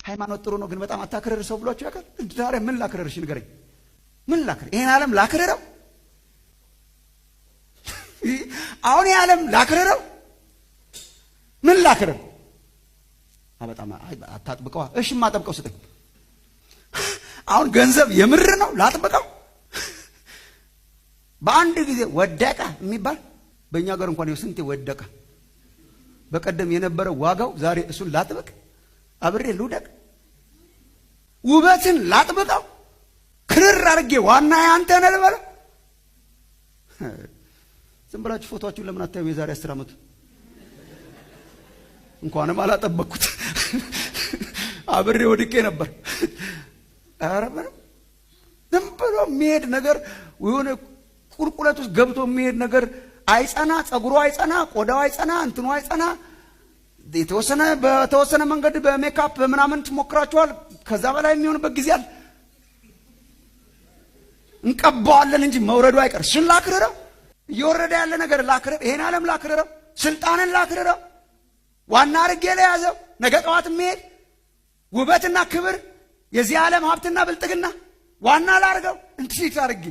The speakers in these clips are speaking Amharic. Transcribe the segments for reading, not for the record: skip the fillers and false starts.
ሃይማኖት ጥሩ ነው ግን በጣም አታክረር ሰው ብሏችሁ ያውቃል? ዛሬ ምን ላክረርሽ ንገረኝ። ምን ላክረር? ይሄን ዓለም ላክረረው? አሁን ይሄ ዓለም ላክረረው? ምን ላክረር? በጣም አታጥብቀዋ። እሺ ማጠብቀው ስጠኝ። አሁን ገንዘብ የምር ነው ላጥብቀው? በአንድ ጊዜ ወደቀ የሚባል በእኛ ሀገር እንኳን ስንቴ ወደቀ። በቀደም የነበረው ዋጋው ዛሬ እሱን ላጥብቅ? አብሬ ልውደቅ? ውበትን ላጥብቀው? ክርር አድርጌ ዋና ያንተ ነህ ልበለው? ዝም ብላችሁ ፎቶአችሁን ለምን አታዩም? የዛሬ 10 ዓመት እንኳንም አላጠበቅኩት አብሬ ወድቄ ነበር። ኧረ ምንም ዝም ብሎ የሚሄድ ነገር የሆነ ቁልቁለት ውስጥ ገብቶ የሚሄድ ነገር አይጸና፣ ጸጉሩ አይጸና፣ ቆዳው አይጸና፣ እንትኑ አይጸና። በተወሰነ መንገድ በሜካፕ በምናምን ትሞክራችኋል። ከዛ በላይ የሚሆንበት ጊዜ አለ። እንቀባዋለን እንጂ መውረዱ አይቀር። እሱን ላክርረው? እየወረደ ያለ ነገር ላክርረው? ይሄን ዓለም ላክርረው? ስልጣንን ላክርረው? ዋና አድርጌ ለያዘው ነገ ጠዋት የሚሄድ ውበትና ክብር የዚህ ዓለም ሀብትና ብልጥግና ዋና ላርገው? እንዴት አድርጌ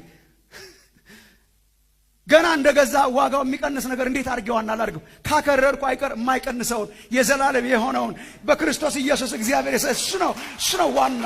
ገና እንደገዛ ዋጋው የሚቀንስ ነገር እንዴት አድርጌ ዋና ላርገው? ካከረርኩ አይቀር የማይቀንሰውን የዘላለም የሆነውን በክርስቶስ ኢየሱስ እግዚአብሔር እሱ ነው ዋና።